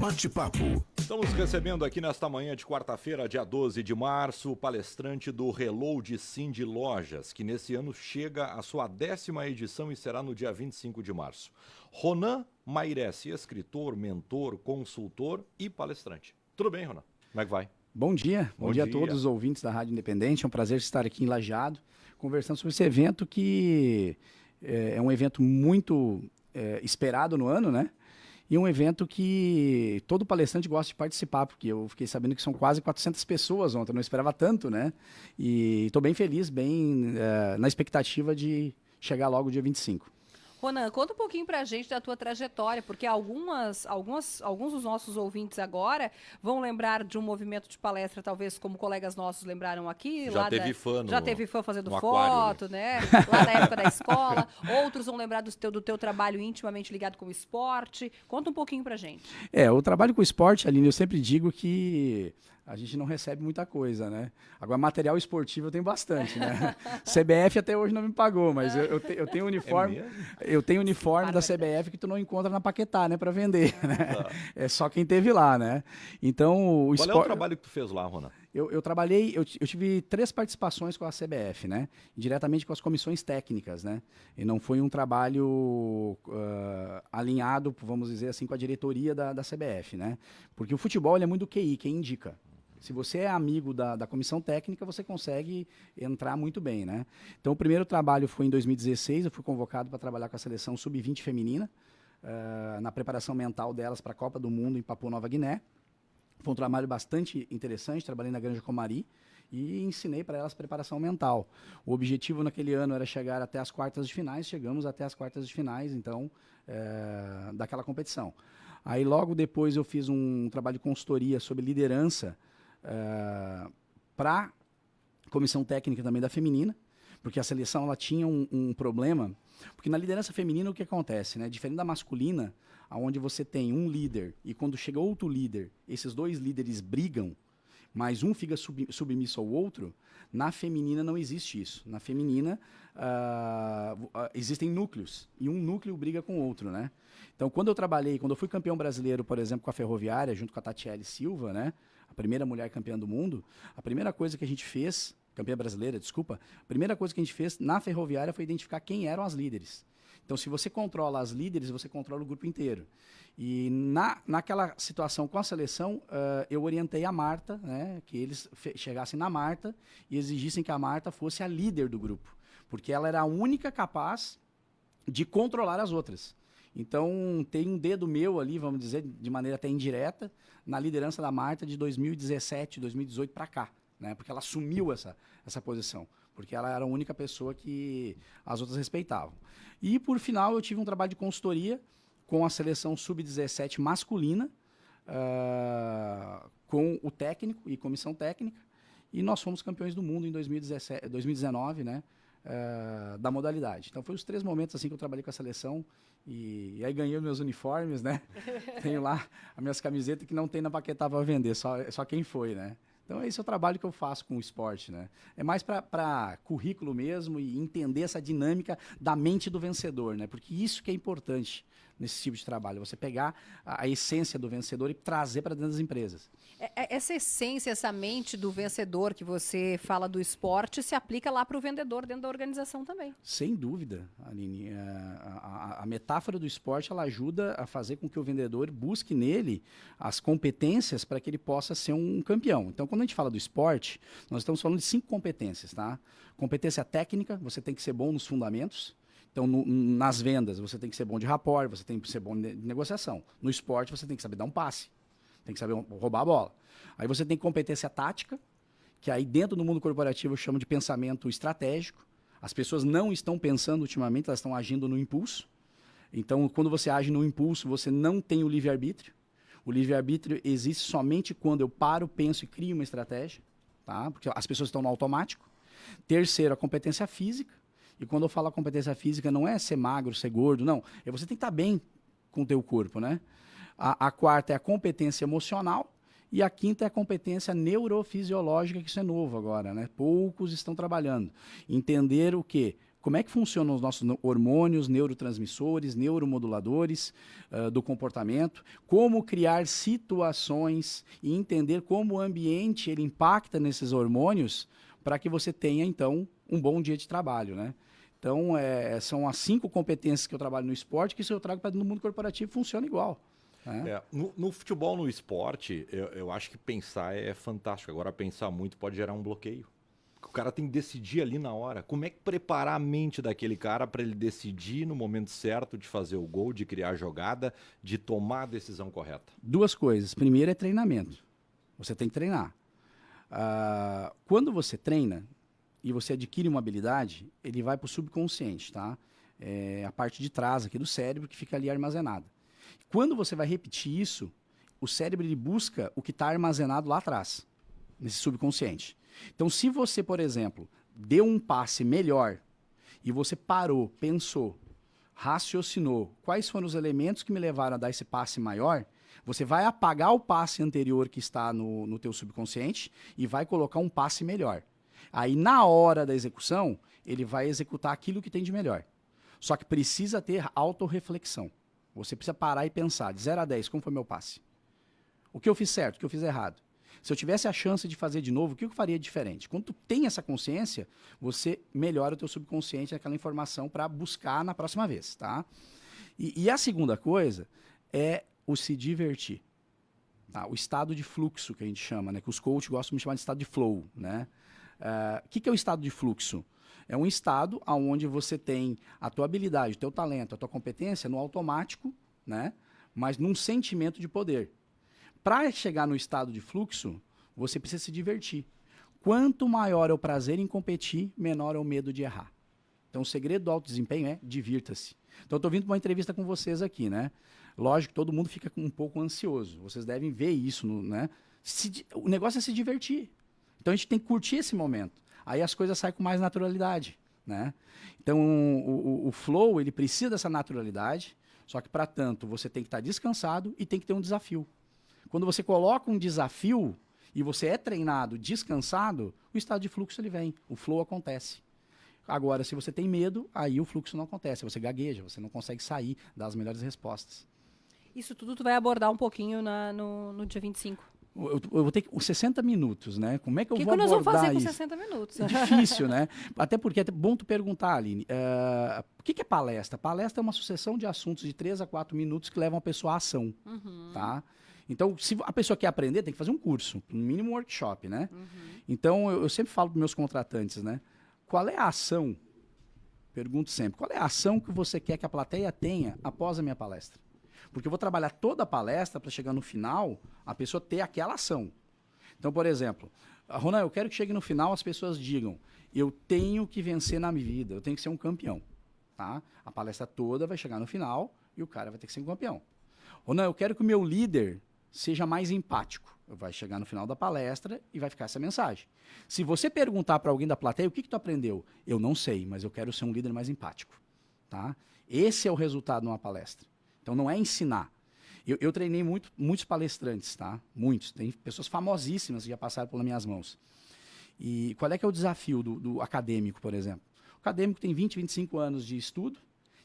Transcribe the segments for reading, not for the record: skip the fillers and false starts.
Bate-papo. Estamos recebendo aqui nesta manhã de quarta-feira, dia 12 de março, o palestrante do Reload Cindy Lojas, que nesse ano chega à sua 10ª edição e será no dia 25 de março. Ronan Mairesse, escritor, mentor, consultor e palestrante. Tudo bem, Ronan? Como é que vai? Bom dia. Bom dia a todos os ouvintes da Rádio Independente. É um prazer estar aqui em Lajeado, conversando sobre esse evento que é um evento muito esperado no ano, né? E um evento que todo palestrante gosta de participar, porque eu fiquei sabendo que são quase 400 pessoas ontem, eu não esperava tanto, né? E estou bem feliz, na expectativa de chegar logo dia 25. Ronan, conta um pouquinho pra gente da tua trajetória, porque alguns dos nossos ouvintes agora vão lembrar de um movimento de palestra, talvez como colegas nossos lembraram aqui. Já teve fã fazendo foto, né? Lá na época da escola. Outros vão lembrar do teu trabalho intimamente ligado com o esporte. Conta um pouquinho pra gente. O trabalho com o esporte, Aline, eu sempre digo que a gente não recebe muita coisa, né? Agora, material esportivo eu tenho bastante, né? CBF até hoje não me pagou, mas eu tenho uniforme. Eu tenho uniforme da CBF que tu não encontra na Paquetá, né? Para vender, né? É só quem teve lá, né? Então, Qual é o trabalho que tu fez lá, Ronan? Eu trabalhei, eu tive 3 participações com a CBF, né? Diretamente com as comissões técnicas, né? E não foi um trabalho alinhado, vamos dizer assim, com a diretoria da CBF, né? Porque o futebol ele é muito QI, quem indica. Se você é amigo da comissão técnica, você consegue entrar muito bem, né? Então, o primeiro trabalho foi em 2016, eu fui convocado para trabalhar com a seleção sub-20 feminina, na preparação mental delas para a Copa do Mundo em Papua Nova Guiné. Foi um trabalho bastante interessante, trabalhei na Granja Comari e ensinei para elas preparação mental. O objetivo naquele ano era chegar até as quartas de finais, chegamos até as quartas de finais, então, daquela competição. Aí, logo depois, eu fiz um trabalho de consultoria sobre liderança para a comissão técnica também da feminina, porque a seleção ela tinha um problema, porque na liderança feminina o que acontece, né? Diferente da masculina, onde você tem um líder e quando chega outro líder, esses 2 líderes brigam, mas um fica submisso ao outro, na feminina não existe isso. Na feminina existem núcleos, e um núcleo briga com o outro, né? Então, quando eu fui campeão brasileiro, por exemplo, com a Ferroviária, junto com a Tatiele Silva, né? A primeira mulher campeã do mundo, a primeira coisa que a gente fez, campeã brasileira, desculpa, a primeira coisa que a gente fez na Ferroviária foi identificar quem eram as líderes. Então, se você controla as líderes, você controla o grupo inteiro. E naquela situação com a seleção, eu orientei a Marta, né, que eles chegassem na Marta e exigissem que a Marta fosse a líder do grupo, porque ela era a única capaz de controlar as outras. Então, tem um dedo meu ali, vamos dizer, de maneira até indireta, na liderança da Marta de 2017, 2018 para cá, né? Porque ela assumiu essa posição, porque ela era a única pessoa que as outras respeitavam. E, por final, eu tive um trabalho de consultoria com a seleção sub-17 masculina, com o técnico e comissão técnica, e nós fomos campeões do mundo em 2019, né? Da modalidade. Então, foi os 3 momentos assim que eu trabalhei com a seleção e aí ganhei os meus uniformes, né? Tenho lá as minhas camisetas que não tem na Paquetá para vender, só quem foi, né? Então, esse é o trabalho que eu faço com o esporte, né? É mais para currículo mesmo e entender essa dinâmica da mente do vencedor, né? Porque isso que é importante nesse tipo de trabalho, você pegar a essência do vencedor e trazer para dentro das empresas. Essa essência, essa mente do vencedor que você fala do esporte se aplica lá para o vendedor dentro da organização também. Sem dúvida, Aline. A metáfora do esporte ela ajuda a fazer com que o vendedor busque nele as competências para que ele possa ser um campeão. Então, quando a gente fala do esporte, nós estamos falando de 5 competências, tá? Competência técnica, você tem que ser bom nos fundamentos. Então, nas vendas, você tem que ser bom de rapport, você tem que ser bom de negociação. No esporte, você tem que saber dar um passe, tem que saber roubar a bola. Aí você tem competência tática, que aí dentro do mundo corporativo eu chamo de pensamento estratégico. As pessoas não estão pensando ultimamente, elas estão agindo no impulso. Então, quando você age no impulso, você não tem o livre-arbítrio. O livre-arbítrio existe somente quando eu paro, penso e crio uma estratégia, tá? Porque as pessoas estão no automático. Terceiro, a competência física. E quando eu falo a competência física, não é ser magro, ser gordo, não. Você tem que estar bem com o teu corpo, né? A quarta é a competência emocional. E a quinta é a competência neurofisiológica, que isso é novo agora, né? Poucos estão trabalhando. Entender o quê? como é que funcionam os nossos hormônios, neurotransmissores, neuromoduladores do comportamento, como criar situações e entender como o ambiente ele impacta nesses hormônios para que você tenha, então, um bom dia de trabalho, né? Então, são as 5 competências que eu trabalho no esporte que se eu trago para no mundo corporativo funciona igual. No futebol, no esporte, eu acho que pensar é fantástico. Agora, pensar muito pode gerar um bloqueio. O cara tem que decidir ali na hora. Como é que preparar a mente daquele cara para ele decidir no momento certo de fazer o gol, de criar a jogada, de tomar a decisão correta? 2 coisas. Primeiro é treinamento. Você tem que treinar. Quando você treina e você adquire uma habilidade, ele vai para o subconsciente, tá? É a parte de trás aqui do cérebro que fica ali armazenada. Quando você vai repetir isso, o cérebro ele busca o que está armazenado lá atrás, nesse subconsciente. Então, se você, por exemplo, deu um passe melhor e você parou, pensou, raciocinou quais foram os elementos que me levaram a dar esse passe maior, você vai apagar o passe anterior que está no teu subconsciente e vai colocar um passe melhor. Aí, na hora da execução, ele vai executar aquilo que tem de melhor. Só que precisa ter autorreflexão. Você precisa parar e pensar, de 0 a 10, como foi meu passe? O que eu fiz certo, o que eu fiz errado? Se eu tivesse a chance de fazer de novo, o que eu faria diferente? Quando tu tem essa consciência, você melhora o teu subconsciente naquela informação para buscar na próxima vez, tá? E a segunda coisa é o se divertir. Tá? O estado de fluxo, que a gente chama, né? Que os coaches gostam de chamar de estado de flow, né? O que é o estado de fluxo? É um estado onde você tem a tua habilidade, o teu talento, a tua competência no automático, né? Mas num sentimento de poder. Para chegar no estado de fluxo, você precisa se divertir. Quanto maior é o prazer em competir, menor é o medo de errar. Então, o segredo do alto desempenho é divirta-se. Então, eu estou vindo para uma entrevista com vocês aqui, né? Lógico que todo mundo fica um pouco ansioso. Vocês devem ver isso, né? O negócio é se divertir. Então, a gente tem que curtir esse momento. Aí as coisas saem com mais naturalidade, né? Então, o flow, ele precisa dessa naturalidade, só que, para tanto, você tem que estar descansado e tem que ter um desafio. Quando você coloca um desafio e você é treinado, descansado, o estado de fluxo ele vem, o flow acontece. Agora, se você tem medo, aí o fluxo não acontece, você gagueja, você não consegue sair das melhores respostas. Isso tudo tu vai abordar um pouquinho no dia 25. Eu vou ter 60 minutos, né? Como é que eu vou O abordar isso? que nós vamos fazer com 60 minutos? É difícil, né? Até porque é bom tu perguntar, Aline, o que é palestra? Palestra é uma sucessão de assuntos de 3 a 4 minutos que levam a pessoa à ação, tá? Então, se a pessoa quer aprender, tem que fazer um curso, no mínimo um workshop, né? Então, eu sempre falo para meus contratantes, né? Qual é a ação? Pergunto sempre, qual é a ação que você quer que a plateia tenha após a minha palestra? Porque eu vou trabalhar toda a palestra para chegar no final, a pessoa ter aquela ação. Então, por exemplo, Ronan, eu quero que chegue no final as pessoas digam, eu tenho que vencer na minha vida, eu tenho que ser um campeão. Tá? A palestra toda vai chegar no final e o cara vai ter que ser um campeão. Ronan, eu quero que o meu líder seja mais empático. Vai chegar no final da palestra e vai ficar essa mensagem. Se você perguntar para alguém da plateia, o que tu aprendeu? Eu não sei, mas eu quero ser um líder mais empático. Tá? Esse é o resultado de uma palestra. Então, não é ensinar. Eu treinei muitos palestrantes, tá? Muitos. Tem pessoas famosíssimas que já passaram pelas minhas mãos. E qual é que é o desafio do acadêmico, por exemplo? O acadêmico tem 20, 25 anos de estudo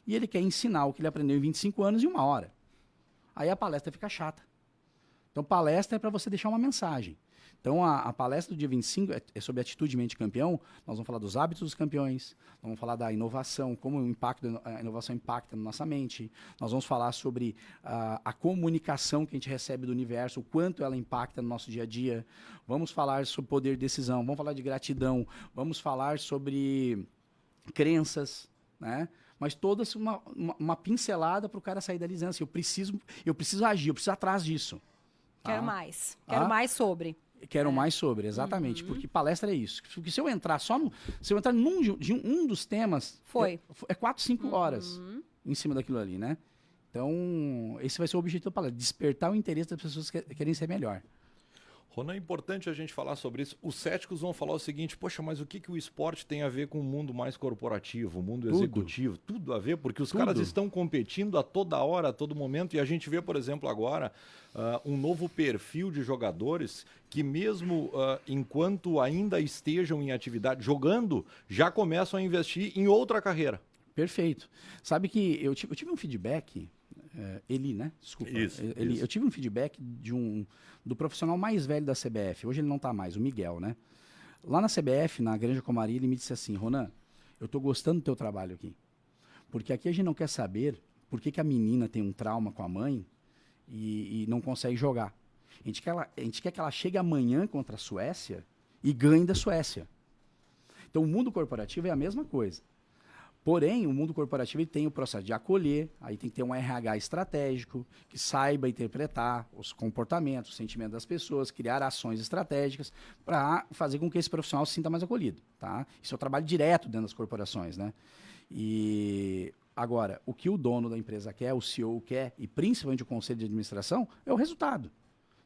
e ele quer ensinar o que ele aprendeu em 25 anos em 1 hora. Aí a palestra fica chata. Então, palestra é para você deixar uma mensagem. Então, a palestra do dia 25 é sobre atitude de mente campeão. Nós vamos falar dos hábitos dos campeões, nós vamos falar da inovação, como a inovação impacta na nossa mente. Nós vamos falar sobre a comunicação que a gente recebe do universo, o quanto ela impacta no nosso dia a dia. Vamos falar sobre poder de decisão, vamos falar de gratidão, vamos falar sobre crenças, né? Mas todas uma pincelada para o cara sair dali dizendo assim, eu preciso agir, eu preciso ir atrás disso. Quero mais. Quero mais sobre. Quero mais sobre, exatamente. Porque palestra é isso. Porque se eu entrar se eu entrar num dos temas, é 4, 5 horas em cima daquilo ali, né? Então, esse vai ser o objetivo da palestra, despertar o interesse das pessoas que querem ser melhor. Ronan, é importante a gente falar sobre isso. Os céticos vão falar o seguinte, poxa, mas o que o esporte tem a ver com o mundo mais corporativo, o mundo executivo? Tudo a ver, porque os caras estão competindo a toda hora, a todo momento, e a gente vê, por exemplo, agora um novo perfil de jogadores que mesmo enquanto ainda estejam em atividade, jogando, já começam a investir em outra carreira. Perfeito. Sabe que eu tive um feedback... né? Desculpa. Isso. Eu tive um feedback do profissional mais velho da CBF. Hoje ele não está mais, o Miguel, né? Lá na CBF, na Granja Comari, ele me disse assim, Ronan, eu estou gostando do teu trabalho aqui. Porque aqui a gente não quer saber por que a menina tem um trauma com a mãe e não consegue jogar. A gente quer que ela chegue amanhã contra a Suécia e ganhe da Suécia. Então o mundo corporativo é a mesma coisa. Porém, o mundo corporativo ele tem o processo de acolher, aí tem que ter um RH estratégico, que saiba interpretar os comportamentos, os sentimentos das pessoas, criar ações estratégicas para fazer com que esse profissional se sinta mais acolhido. Tá? Isso é o trabalho direto dentro das corporações. Né? E agora, o que o dono da empresa quer, o CEO quer, e principalmente o conselho de administração, é o resultado.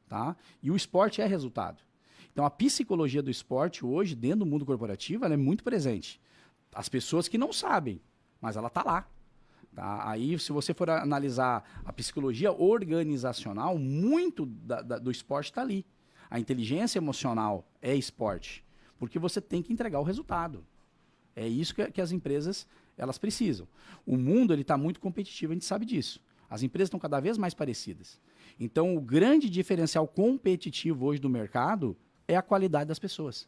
Tá? E o esporte é resultado. Então, a psicologia do esporte hoje, dentro do mundo corporativo, ela é muito presente. As pessoas que não sabem, mas ela está lá. Tá? Aí, se você for analisar a psicologia organizacional, muito do esporte está ali. A inteligência emocional é esporte, porque você tem que entregar o resultado. É isso que as empresas elas precisam. O mundo está muito competitivo, a gente sabe disso. As empresas estão cada vez mais parecidas. Então, o grande diferencial competitivo hoje do mercado é a qualidade das pessoas.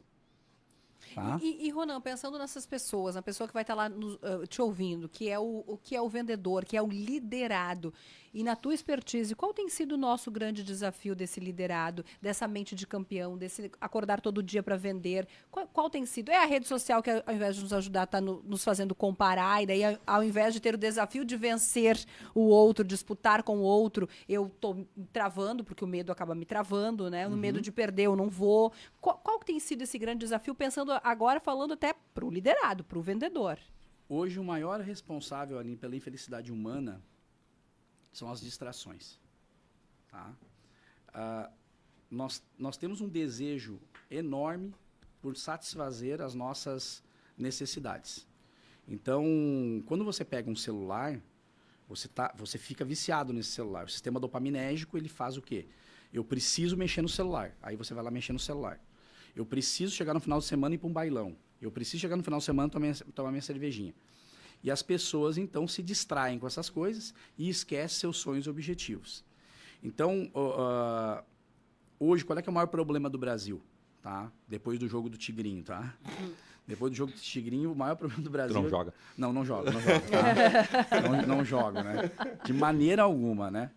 Tá? E Ronan, pensando nessas pessoas, na pessoa que vai estar lá te ouvindo, que é o vendedor, que é o liderado, e na tua expertise, qual tem sido o nosso grande desafio desse liderado, dessa mente de campeão, desse acordar todo dia para vender? Qual tem sido? É a rede social que, ao invés de nos ajudar, está nos fazendo comparar, e daí, ao invés de ter o desafio de vencer o outro, disputar com o outro, eu estou travando, porque o medo acaba me travando, né? O medo de perder, eu não vou. Qual tem sido esse grande desafio, pensando agora, falando até para o liderado, para o vendedor? Hoje, o maior responsável ali pela infelicidade humana são as distrações. Tá? Nós temos um desejo enorme por satisfazer as nossas necessidades. Então, quando você pega um celular, você fica viciado nesse celular. O sistema dopaminérgico, ele faz o quê? Eu preciso mexer no celular. Aí você vai lá mexer no celular. Eu preciso chegar no final de semana e ir para um bailão. Eu preciso chegar no final de semana e tomar minha cervejinha. E as pessoas, então, se distraem com essas coisas e esquecem seus sonhos e objetivos. Então, hoje, qual é que é o maior problema do Brasil? Tá? Depois do jogo do Tigrinho, tá? Depois do jogo do Tigrinho, o maior problema do Brasil... Tu não joga? Não joga. Tá? não joga, né? De maneira alguma, né?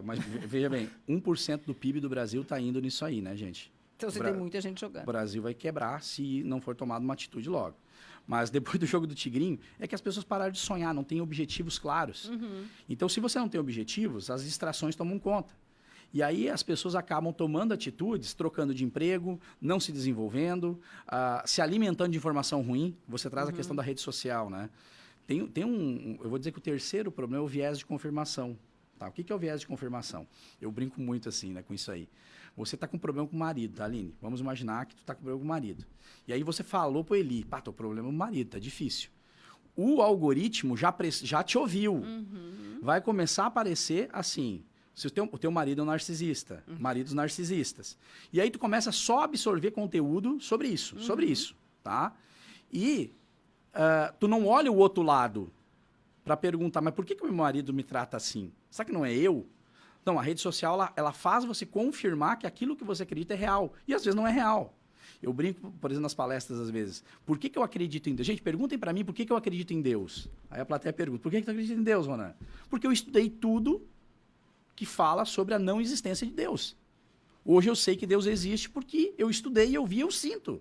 Mas veja bem, 1% do PIB do Brasil está indo nisso aí, né, gente? Então você tem muita gente jogando. O Brasil vai quebrar se não for tomada uma atitude logo. Mas depois do jogo do Tigrinho, é que as pessoas pararam de sonhar, não têm objetivos claros. Então, se você não tem objetivos, as distrações tomam conta. E aí as pessoas acabam tomando atitudes, trocando de emprego, não se desenvolvendo, se alimentando de informação ruim. Você traz a questão da rede social, né? Eu vou dizer que o terceiro problema é o viés de confirmação. Tá? O que é o viés de confirmação? Eu brinco muito assim, né, com isso aí. Você está com problema com o marido, tá, Aline? Vamos imaginar que tu está com problema com o marido. E aí você falou pro Eli, tô com problema com o marido, tá difícil. O algoritmo já te ouviu. Vai começar a aparecer assim, se o teu marido é um narcisista, maridos narcisistas. E aí tu começa só a absorver conteúdo sobre isso, tá? E tu não olha o outro lado para perguntar, mas por que o meu marido me trata assim? Será que não é eu? Não, a rede social, ela faz você confirmar que aquilo que você acredita é real. E às vezes não é real. Eu brinco, por exemplo, nas palestras, às vezes. Por que eu acredito em Deus? Gente, perguntem para mim por que eu acredito em Deus. Aí a plateia pergunta, por que tu acredita em Deus, Ronan? Porque eu estudei tudo que fala sobre a não existência de Deus. Hoje eu sei que Deus existe porque eu estudei, eu vi, eu sinto.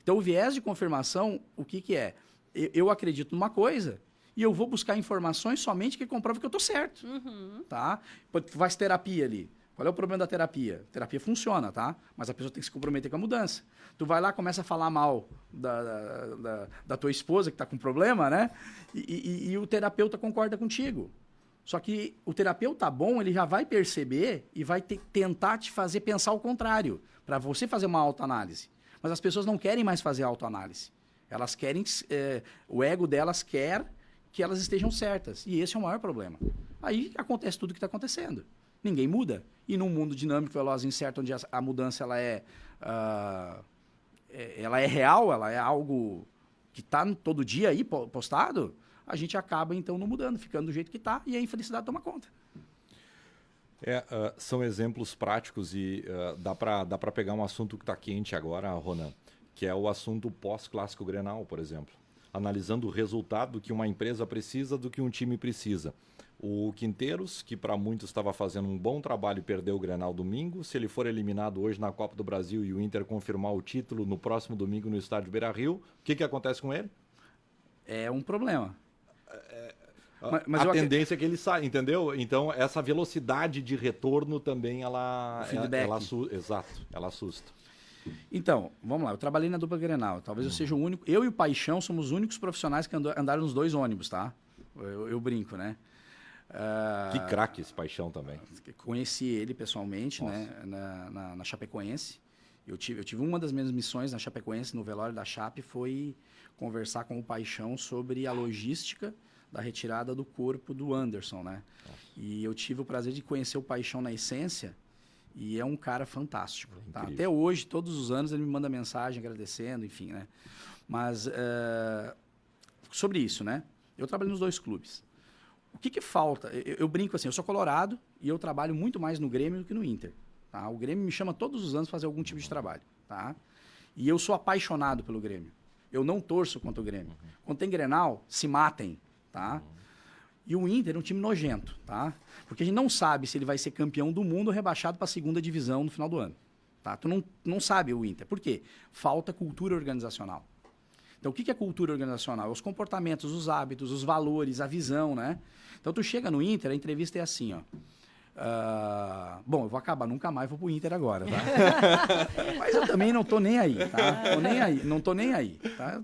Então, o viés de confirmação, o que é? Eu acredito numa coisa... E eu vou buscar informações somente que comprovam que eu estou certo. Tá? Faz terapia ali. Qual é o problema da terapia? A terapia funciona, tá? Mas a pessoa tem que se comprometer com a mudança. Tu vai lá, começa a falar mal da tua esposa que está com problema, né? E o terapeuta concorda contigo. Só que o terapeuta bom, ele já vai perceber e vai tentar te fazer pensar o contrário, para você fazer uma autoanálise. Mas as pessoas não querem mais fazer autoanálise. Elas querem, o ego delas quer que elas estejam certas. E esse é o maior problema. Aí acontece tudo o que está acontecendo. Ninguém muda. E num mundo dinâmico, veloz e incerto, onde a mudança ela é real, ela é algo que está todo dia aí postado, a gente acaba, então, não mudando, ficando do jeito que está, e a infelicidade toma conta. São exemplos práticos e dá para pegar um assunto que está quente agora, Ronan, que é o assunto pós-clássico Grenal, por exemplo. Analisando o resultado que uma empresa precisa do que um time precisa. O Quinteiros, que para muitos estava fazendo um bom trabalho e perdeu o Grenal domingo, se ele for eliminado hoje na Copa do Brasil e o Inter confirmar o título no próximo domingo no estádio Beira-Rio, o que acontece com ele? É um problema. Mas a tendência é que ele saia, entendeu? Então, essa velocidade de retorno também, ela assusta. Então, vamos lá. Eu trabalhei na dupla Grenal. Talvez eu seja o único... Eu e o Paixão somos os únicos profissionais que andaram nos 2 ônibus, tá? Eu brinco, né? Que craque esse Paixão também. Conheci ele pessoalmente, né? Na Chapecoense. Eu tive uma das minhas missões na Chapecoense, no velório da Chape, foi conversar com o Paixão sobre a logística da retirada do corpo do Anderson, né? E eu tive o prazer de conhecer o Paixão na essência, e é um cara fantástico. Tá? Até hoje, todos os anos, ele me manda mensagem agradecendo, enfim, né? Mas, sobre isso, né? Eu trabalho nos 2 clubes. O que falta? Eu brinco assim, eu sou colorado e eu trabalho muito mais no Grêmio do que no Inter. Tá? O Grêmio me chama todos os anos para fazer algum tipo de trabalho. Tá? E eu sou apaixonado pelo Grêmio. Eu não torço contra o Grêmio. Quando tem Grenal, se matem. Tá? E o Inter é um time nojento, tá? Porque a gente não sabe se ele vai ser campeão do mundo ou rebaixado para a 2ª divisão no final do ano. Tá? Tu não sabe o Inter. Por quê? Falta cultura organizacional. Então, o que é cultura organizacional? Os comportamentos, os hábitos, os valores, a visão, né? Então, tu chega no Inter, a entrevista é assim, ó. Bom, eu vou acabar, nunca mais vou pro Inter agora, tá? Mas eu também não tô nem aí, tá? Não tô nem aí, tá?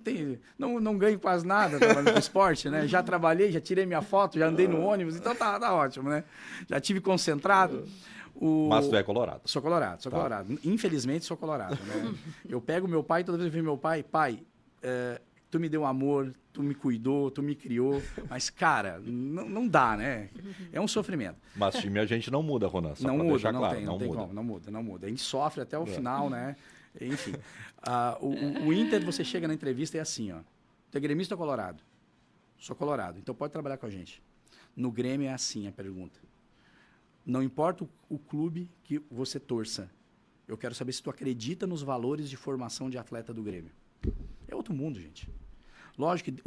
Não ganho quase nada trabalhando com esporte, né? Já trabalhei, já tirei minha foto, já andei no ônibus, então tá ótimo, né? Já tive concentrado. Mas tu é colorado? Sou colorado, colorado. Infelizmente, sou colorado, né? Eu pego meu pai, toda vez que eu vejo meu pai, tu me deu amor, tu me cuidou, tu me criou, mas, cara, não dá, né? É um sofrimento. Mas time a gente não muda, Ronan, não muda, não tem como, não muda. A gente sofre até o final, né? Enfim, o Inter, você chega na entrevista e é assim, ó, tu é gremista ou colorado? Sou colorado, então pode trabalhar com a gente. No Grêmio é assim a pergunta. Não importa o clube que você torça, eu quero saber se tu acredita nos valores de formação de atleta do Grêmio. É outro mundo, gente. Lógico que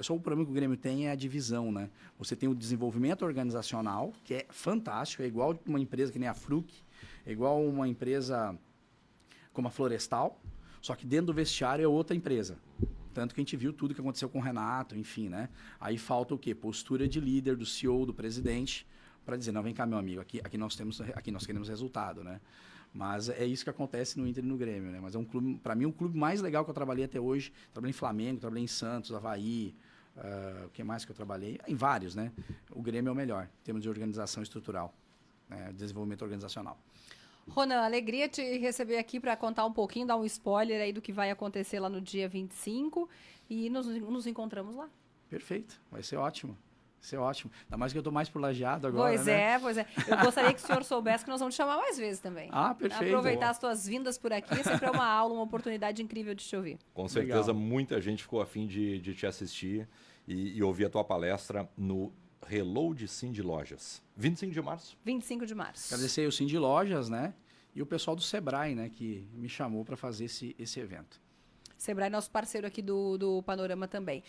só o problema que o Grêmio tem é a divisão, né? Você tem o desenvolvimento organizacional, que é fantástico, é igual uma empresa que nem a Fruc, é igual uma empresa como a Florestal, só que dentro do vestiário é outra empresa. Tanto que a gente viu tudo que aconteceu com o Renato, enfim, né? Aí falta o quê? Postura de líder, do CEO, do presidente, para dizer, não, vem cá, meu amigo, aqui nós queremos resultado, né? Mas é isso que acontece no Inter e no Grêmio, né? Mas é um clube, para mim, um clube mais legal que eu trabalhei até hoje. Trabalhei em Flamengo, trabalhei em Santos, Avaí, o que mais que eu trabalhei? Em vários, né? O Grêmio é o melhor, em termos de organização estrutural, né? Desenvolvimento organizacional. Ronan, alegria te receber aqui para contar um pouquinho, dar um spoiler aí do que vai acontecer lá no dia 25 e nos encontramos lá. Perfeito, vai ser ótimo. Isso é ótimo. Ainda mais que eu estou mais pro Lajeado agora, pois né? Pois é. Eu gostaria que o senhor soubesse que nós vamos te chamar mais vezes também. Perfeito. Aproveitar as tuas vindas por aqui, é sempre uma aula, uma oportunidade incrível de te ouvir. Com certeza, legal. Muita gente ficou a fim de te assistir e ouvir a tua palestra no Reload Cindy Lojas. 25 de março? 25 de março. Agradecer o Cindy Lojas, né? E o pessoal do Sebrae, né? Que me chamou para fazer esse evento. Sebrae, nosso parceiro aqui do Panorama também.